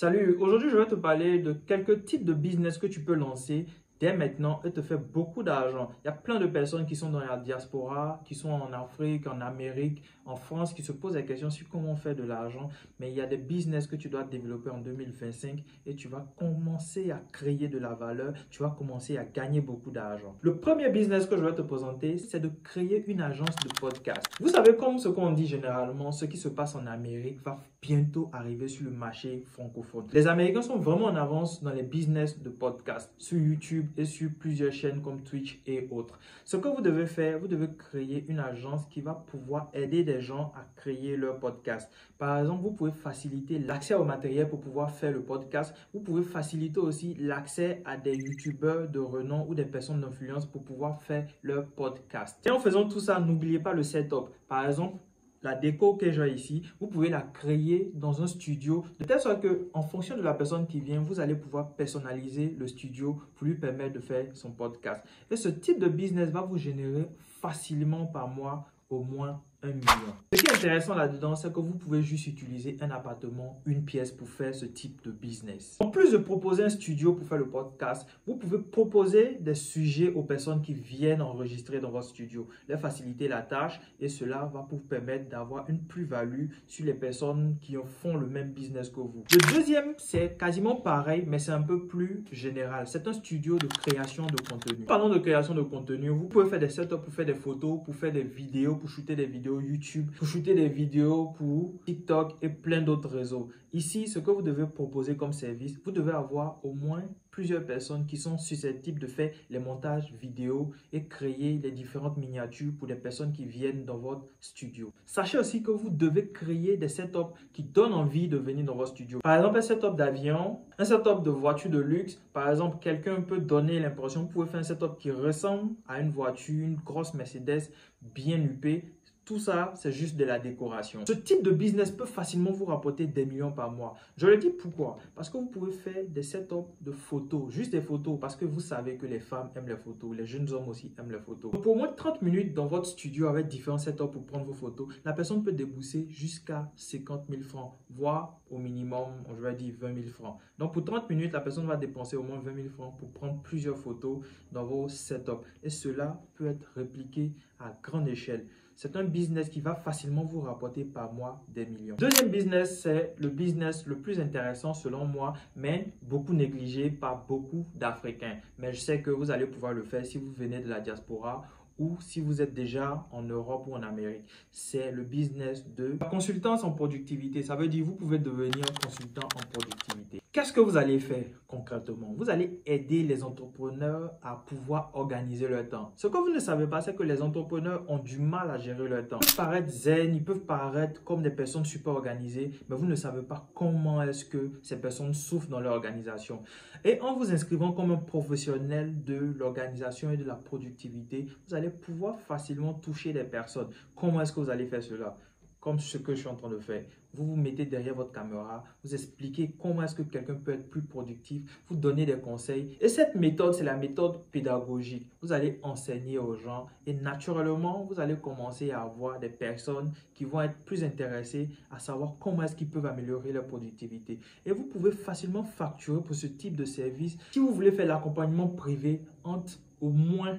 Salut, aujourd'hui je vais te parler de quelques types de business que tu peux lancer dès maintenant et te faire beaucoup d'argent. Il y a plein de personnes qui sont dans la diaspora, qui sont en Afrique, en Amérique, en France, qui se posent la question sur comment faire de l'argent. Mais il y a des business que tu dois développer en 2025 et tu vas commencer à créer de la valeur, tu vas commencer à gagner beaucoup d'argent. Le premier business que je vais te présenter, c'est de créer une agence de podcast. Vous savez, comme ce qu'on dit généralement, ce qui se passe en Amérique va bientôt arriver sur le marché francophone. Les Américains sont vraiment en avance dans les business de podcast sur YouTube et sur plusieurs chaînes comme Twitch et autres. Ce que vous devez faire, vous devez créer une agence qui va pouvoir aider des gens à créer leur podcast. Par exemple, vous pouvez faciliter l'accès au matériel pour pouvoir faire le podcast. Vous pouvez faciliter aussi l'accès à des YouTubeurs de renom ou des personnes d'influence pour pouvoir faire leur podcast. Et en faisant tout ça, n'oubliez pas le setup. Par exemple, la déco que j'ai ici, vous pouvez la créer dans un studio de telle sorte que, en fonction de la personne qui vient, vous allez pouvoir personnaliser le studio pour lui permettre de faire son podcast. Et ce type de business va vous générer facilement par mois au moins 1 million. Ce qui est intéressant là-dedans, c'est que vous pouvez juste utiliser un appartement, une pièce pour faire ce type de business. En plus de proposer un studio pour faire le podcast, vous pouvez proposer des sujets aux personnes qui viennent enregistrer dans votre studio, leur faciliter la tâche et cela va vous permettre d'avoir une plus-value sur les personnes qui font le même business que vous. Le deuxième, c'est quasiment pareil, mais c'est un peu plus général. C'est un studio de création de contenu. Parlons de création de contenu, vous pouvez faire des setups pour faire des photos, pour faire des vidéos, pour shooter des vidéos YouTube, pour shooter des vidéos pour TikTok et plein d'autres réseaux. Ici, ce que vous devez proposer comme service, vous devez avoir au moins plusieurs personnes qui sont susceptibles de faire les montages vidéo et créer les différentes miniatures pour les personnes qui viennent dans votre studio. Sachez aussi que vous devez créer des setups qui donnent envie de venir dans votre studio. Par exemple, un setup d'avion, un setup de voiture de luxe. Par exemple, quelqu'un peut donner l'impression, vous pouvez faire un setup qui ressemble à une voiture, une grosse Mercedes bien huppée. Tout ça, c'est juste de la décoration. Ce type de business peut facilement vous rapporter des millions par mois. Je le dis pourquoi? Parce que vous pouvez faire des setups de photos, juste des photos, parce que vous savez que les femmes aiment les photos, les jeunes hommes aussi aiment les photos. Donc pour au moins 30 minutes dans votre studio avec différents setups pour prendre vos photos, la personne peut débourser jusqu'à 50 000 francs, voire au minimum, je vais dire 20 000 francs. Donc pour 30 minutes, la personne va dépenser au moins 20 000 francs pour prendre plusieurs photos dans vos setups. Et cela peut être répliqué à grande échelle. C'est un business qui va facilement vous rapporter par mois des millions. Deuxième business, c'est le business le plus intéressant selon moi, mais beaucoup négligé par beaucoup d'Africains. Mais je sais que vous allez pouvoir le faire si vous venez de la diaspora ou si vous êtes déjà en Europe ou en Amérique. C'est le business de la consultance en productivité. Ça veut dire que vous pouvez devenir consultant en productivité. Qu'est-ce que vous allez faire concrètement? Vous allez aider les entrepreneurs à pouvoir organiser leur temps. Ce que vous ne savez pas, c'est que les entrepreneurs ont du mal à gérer leur temps. Ils peuvent paraître zen, ils peuvent paraître comme des personnes super organisées, mais vous ne savez pas comment est-ce que ces personnes souffrent dans leur organisation. Et en vous inscrivant comme un professionnel de l'organisation et de la productivité, vous allez pouvoir facilement toucher des personnes. Comment est-ce que vous allez faire cela? Comme ce que je suis en train de faire. Vous vous mettez derrière votre caméra, vous expliquez comment est-ce que quelqu'un peut être plus productif, vous donnez des conseils. Et cette méthode, c'est la méthode pédagogique. Vous allez enseigner aux gens et naturellement, vous allez commencer à avoir des personnes qui vont être plus intéressées à savoir comment est-ce qu'ils peuvent améliorer leur productivité. Et vous pouvez facilement facturer pour ce type de service si vous voulez faire l'accompagnement privé entre au moins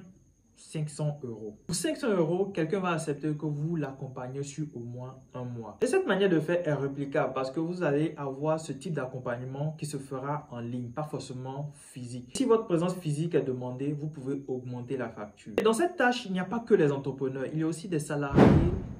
500 euros. Pour 500 euros, quelqu'un va accepter que vous l'accompagnez sur au moins un mois. Et cette manière de faire est réplicable parce que vous allez avoir ce type d'accompagnement qui se fera en ligne, pas forcément physique. Si votre présence physique est demandée, vous pouvez augmenter la facture. Et dans cette tâche, il n'y a pas que les entrepreneurs, il y a aussi des salariés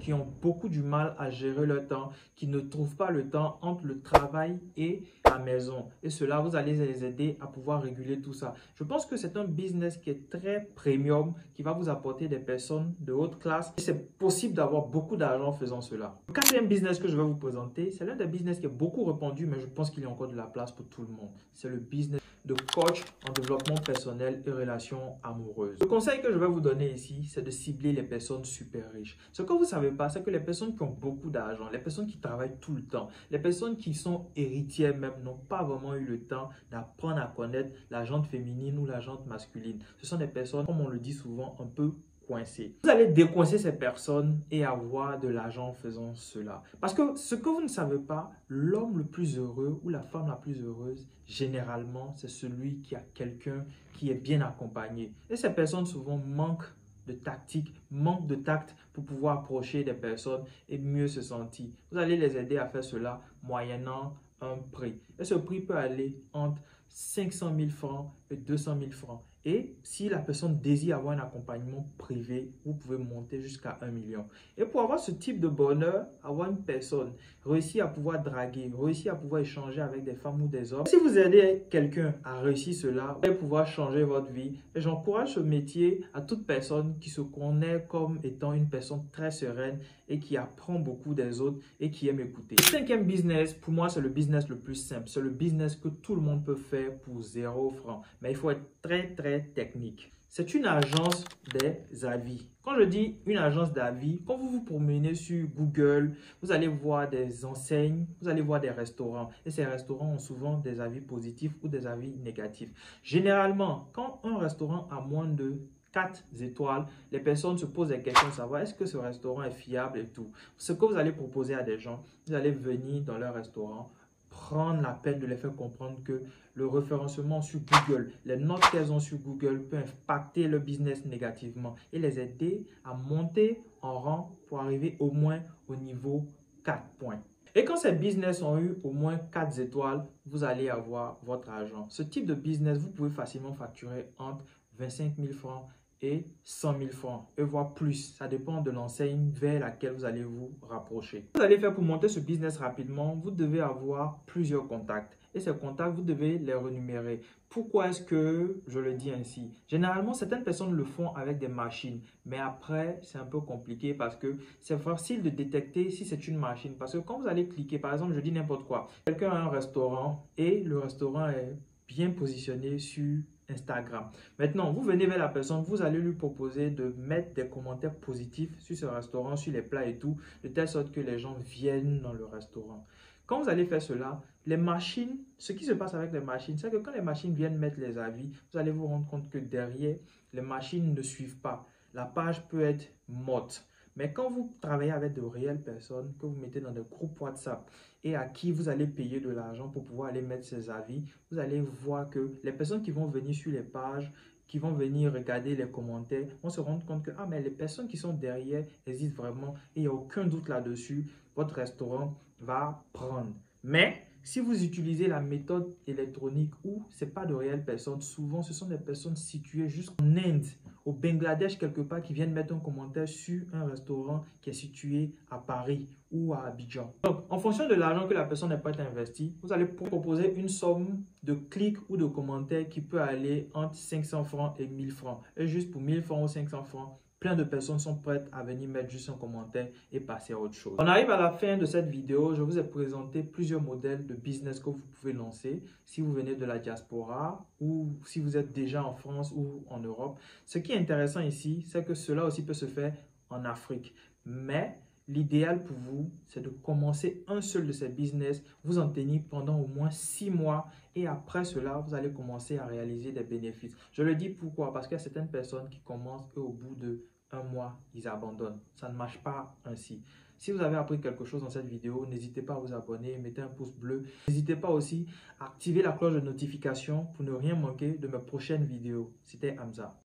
qui ont beaucoup du mal à gérer leur temps, qui ne trouvent pas le temps entre le travail et la maison. Et cela, vous allez les aider à pouvoir réguler tout ça. Je pense que c'est un business qui est très premium, qui va vous apporter des personnes de haute classe. Et c'est possible d'avoir beaucoup d'argent en faisant cela. Le quatrième business que je vais vous présenter, c'est l'un des business qui est beaucoup répandu, mais je pense qu'il y a encore de la place pour tout le monde. C'est le business de coach en développement personnel et relations amoureuses. Le conseil que je vais vous donner ici, c'est de cibler les personnes super riches. Ce que vous ne savez pas, c'est que les personnes qui ont beaucoup d'argent, les personnes qui travaillent tout le temps, les personnes qui sont héritières même, n'ont pas vraiment eu le temps d'apprendre à connaître la gente féminine ou la gente masculine. Ce sont des personnes, comme on le dit souvent, un peu coincés. Vous allez décoincer ces personnes et avoir de l'argent en faisant cela. Parce que ce que vous ne savez pas, l'homme le plus heureux ou la femme la plus heureuse, généralement, c'est celui qui a quelqu'un qui est bien accompagné. Et ces personnes souvent manquent de tactique, manquent de tact pour pouvoir approcher des personnes et mieux se sentir. Vous allez les aider à faire cela moyennant un prix. Et ce prix peut aller entre 500 000 francs et 200 000 francs. Et si la personne désire avoir un accompagnement privé, vous pouvez monter jusqu'à 1 million. Et pour avoir ce type de bonheur, avoir une personne, réussir à pouvoir draguer, réussir à pouvoir échanger avec des femmes ou des hommes. Si vous aidez quelqu'un à réussir cela, vous allez pouvoir changer votre vie. Et j'encourage ce métier à toute personne qui se connaît comme étant une personne très sereine et qui apprend beaucoup des autres et qui aime écouter. Le cinquième business, pour moi, c'est le business le plus simple. C'est le business que tout le monde peut faire pour 0 francs. Mais il faut être très technique. C'est une agence des avis. Quand je dis une agence d'avis, quand vous vous promenez sur Google, vous allez voir des enseignes, vous allez voir des restaurants. Et ces restaurants ont souvent des avis positifs ou des avis négatifs. Généralement, quand un restaurant a moins de 4 étoiles, les personnes se posent la question de savoir est-ce que ce restaurant est fiable et tout. Ce que vous allez proposer à des gens, vous allez venir dans leur restaurant, prendre la peine de les faire comprendre que le référencement sur Google, les notes qu'elles ont sur Google peuvent impacter le business négativement et les aider à monter en rang pour arriver au moins au niveau 4 points. Et quand ces business ont eu au moins 4 étoiles, vous allez avoir votre argent. Ce type de business, vous pouvez facilement facturer entre 25 000 francs et 100 000 francs, et voire plus. Ça dépend de l'enseigne vers laquelle vous allez vous rapprocher. Vous allez faire pour monter ce business rapidement, vous devez avoir plusieurs contacts. Et ces contacts, vous devez les renumérer. Pourquoi est-ce que je le dis ainsi? Généralement, certaines personnes le font avec des machines. Mais après, c'est un peu compliqué parce que c'est facile de détecter si c'est une machine. Parce que quand vous allez cliquer, par exemple, je dis n'importe quoi. Quelqu'un a un restaurant et le restaurant est bien positionné sur Instagram. Maintenant, vous venez vers la personne, vous allez lui proposer de mettre des commentaires positifs sur ce restaurant, sur les plats et tout, de telle sorte que les gens viennent dans le restaurant. Quand vous allez faire cela, les machines, ce qui se passe avec les machines, c'est que quand les machines viennent mettre les avis, vous allez vous rendre compte que derrière, les machines ne suivent pas. La page peut être morte. Mais quand vous travaillez avec de réelles personnes, que vous mettez dans des groupes WhatsApp et à qui vous allez payer de l'argent pour pouvoir aller mettre ces avis, vous allez voir que les personnes qui vont venir sur les pages, qui vont venir regarder les commentaires, vont se rendre compte que mais les personnes qui sont derrière existent vraiment et il n'y a aucun doute là-dessus, votre restaurant va prendre. Mais si vous utilisez la méthode électronique où ce n'est pas de réelles personnes, souvent ce sont des personnes situées juste en Inde, au Bangladesh quelque part, qui viennent mettre un commentaire sur un restaurant qui est situé à Paris ou à Abidjan. Donc, en fonction de l'argent que la personne n'est pas investi, vous allez proposer une somme de clics ou de commentaires qui peut aller entre 500 francs et 1000 francs. Et juste pour 1000 francs ou 500 francs, plein de personnes sont prêtes à venir mettre juste un commentaire et passer à autre chose. On arrive à la fin de cette vidéo. Je vous ai présenté plusieurs modèles de business que vous pouvez lancer si vous venez de la diaspora ou si vous êtes déjà en France ou en Europe. Ce qui est intéressant ici, c'est que cela aussi peut se faire en Afrique. Mais l'idéal pour vous, c'est de commencer un seul de ces business, vous en tenir pendant au moins 6 mois et après cela, vous allez commencer à réaliser des bénéfices. Je le dis pourquoi? Parce qu'il y a certaines personnes qui commencent et au bout de 1 mois, ils abandonnent. Ça ne marche pas ainsi. Si vous avez appris quelque chose dans cette vidéo, n'hésitez pas à vous abonner, mettez un pouce bleu. N'hésitez pas aussi à activer la cloche de notification pour ne rien manquer de mes prochaines vidéos. C'était Hamza.